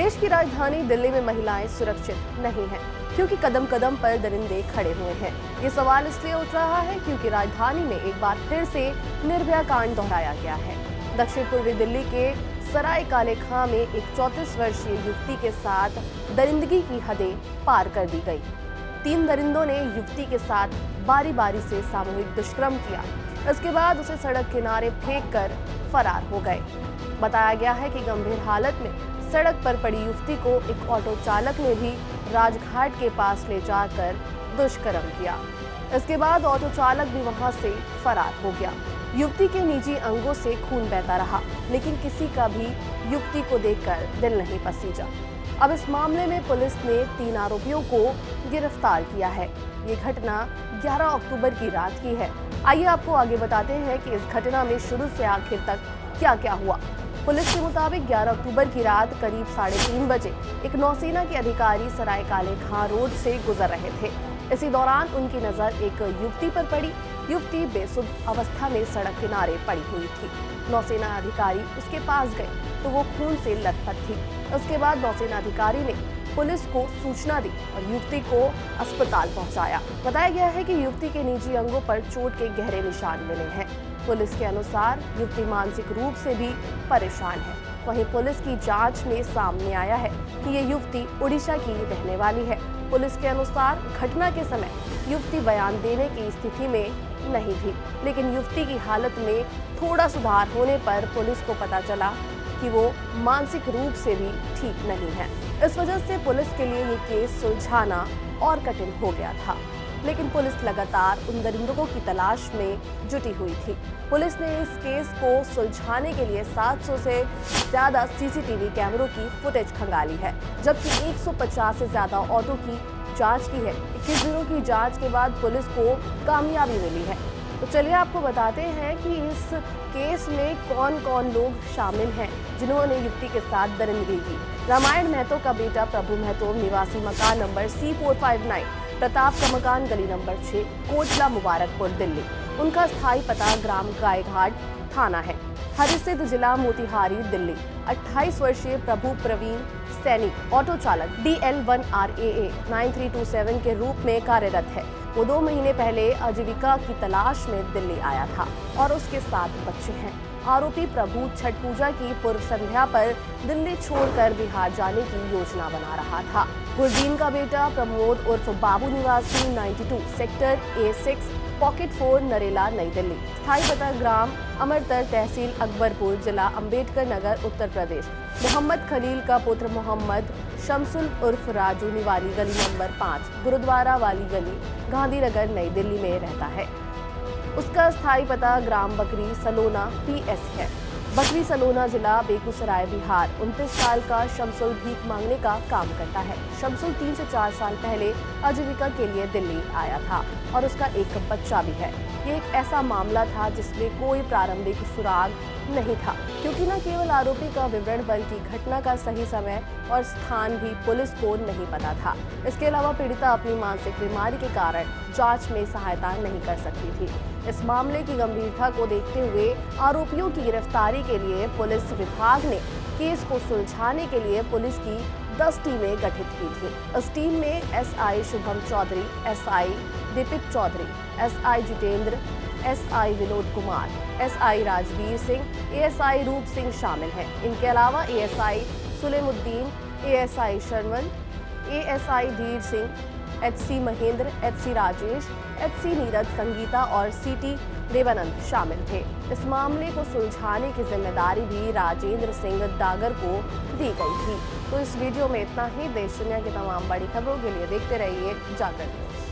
देश की राजधानी दिल्ली में महिलाएं सुरक्षित नहीं हैं, क्योंकि कदम कदम पर दरिंदे खड़े हुए हैं। ये सवाल इसलिए उठ रहा है क्योंकि राजधानी में एक बार फिर से निर्भया कांड दोहराया गया है। दक्षिण पूर्वी दिल्ली के सराय काले खां में एक 34 वर्षीय युवती के साथ दरिंदगी की हदें पार कर दी गई। 3 दरिंदों ने युवती के साथ बारी बारी से सामूहिक दुष्कर्म किया। इसके बाद उसे सड़क किनारे फेंक कर फरार हो गए। बताया गया है कि गंभीर हालत में सड़क पर पड़ी युवती को एक ऑटो चालक ने भी राजघाट के पास ले जाकर दुष्कर्म किया। इसके बाद ऑटो चालक भी वहां से फरार हो गया। युवती के निजी अंगों से खून बहता रहा, लेकिन किसी का भी युवती को देखकर दिल नहीं पसीजा। अब इस मामले में पुलिस ने 3 आरोपियों को गिरफ्तार किया है। ये घटना 11 अक्टूबर की रात की है। आइए आपको आगे बताते हैं कि इस घटना में शुरू से आखिर तक क्या क्या हुआ। पुलिस के मुताबिक 11 अक्टूबर की रात करीब 3:30 बजे एक नौसेना के अधिकारी सराय काले खां रोड से गुजर रहे थे। इसी दौरान उनकी नजर एक युवती पर पड़ी। युवती बेसुध अवस्था में सड़क किनारे पड़ी हुई थी। नौसेना अधिकारी उसके पास गए तो वो खून से लथपथ थी। उसके बाद नौसेना अधिकारी ने पुलिस को सूचना दी और युवती को अस्पताल पहुंचाया। बताया गया है कि युवती के निजी अंगों पर चोट के गहरे निशान मिले हैं। पुलिस के अनुसार युवती मानसिक रूप से भी परेशान है। वहीं पुलिस की जांच में सामने आया है कि ये युवती उड़ीसा की रहने वाली है। पुलिस के अनुसार घटना के समय युवती बयान देने की स्थिति में नहीं थी, लेकिन युवती की हालत में थोड़ा सुधार होने पर पुलिस को पता चला कि वो मानसिक रूप से भी ठीक नहीं है। इस वजह से पुलिस के लिए ये केस सुलझाना और कठिन हो गया था, लेकिन पुलिस लगातार उन दरिंदों की तलाश में जुटी हुई थी। पुलिस ने इस केस को सुलझाने के लिए 700 से ज्यादा सीसीटीवी कैमरों की फुटेज खंगाली है, जबकि 150 से ज्यादा ऑटो की जांच की है। 21 दिनों की जांच के बाद पुलिस को कामयाबी मिली है। तो चलिए आपको बताते हैं कि इस केस में कौन कौन लोग शामिल हैं जिन्होंने युवती के साथ दरिंदगी की। रामायण महतो का बेटा प्रभु महतो, निवासी मकान नंबर C459, प्रताप का मकान गली नंबर 6, कोटला मुबारकपुर, दिल्ली। उनका स्थायी पता ग्राम गायघाट थाना है, हरिसिद्ध जिला मोतिहारी, दिल्ली। 28 वर्षीय प्रभु प्रवीण सैनी ऑटो चालक DL1RAA 9327 के रूप में कार्यरत है। वो 2 महीने पहले आजीविका की तलाश में दिल्ली आया था और उसके 7 बच्चे हैं। आरोपी प्रभु छठ पूजा की पूर्व संध्या पर दिल्ली छोड़कर बिहार जाने की योजना बना रहा था। गुरदीन का बेटा प्रमोद उर्फ बाबू, निवासी 92 सेक्टर A6 पॉकेट 4, नरेला, नई दिल्ली। स्थायी पता ग्राम अमरतर, तहसील अकबरपुर, जिला अंबेडकर नगर, उत्तर प्रदेश। मोहम्मद खलील का पुत्र मोहम्मद शमसुल उर्फ राजू, निवासी गली नंबर 5, गुरुद्वारा वाली गली, गांधीनगर, नई दिल्ली में रहता है। उसका स्थायी पता ग्राम बकरी सलोना PS है, बकरी सलोना, जिला बेगूसराय, बिहार। 29 साल का शमसुल भीख मांगने का काम करता है। शमसुल 3 से 4 साल पहले आजीविका के लिए दिल्ली आया था और उसका एक बच्चा भी है। ये एक ऐसा मामला था जिसमें कोई प्रारंभिक सुराग नहीं था, क्योंकि न केवल आरोपी का विवरण बल्कि घटना का सही समय और स्थान भी पुलिस को नहीं पता था। इसके अलावा पीड़िता अपनी मानसिक बीमारी के कारण जांच में सहायता नहीं कर सकती थी। इस मामले की गंभीरता को देखते हुए आरोपियों की गिरफ्तारी के लिए पुलिस विभाग ने केस को सुलझाने के लिए पुलिस की 10 टीमें गठित की थी। इस टीम में SI Shubham Chaudhary, SI Deepik Chaudhary, SI Jitendra, SI Vinod Kumar, SI Rajveer Singh, ASI रूप सिंह शामिल हैं। इनके अलावा ASI सुलेमुद्दीन, ASI शर्मन, ASI धीर Singh, HC Mahendra, HC Rajesh, HC Neeraj, Sangeeta और CT देवानंद शामिल थे। इस मामले को सुलझाने की जिम्मेदारी भी राजेंद्र सिंह डागर को दी गई थी। तो इस वीडियो में इतना ही। देश दुनिया की तमाम बड़ी खबरों के लिए देखते रहिए जागरण न्यूज।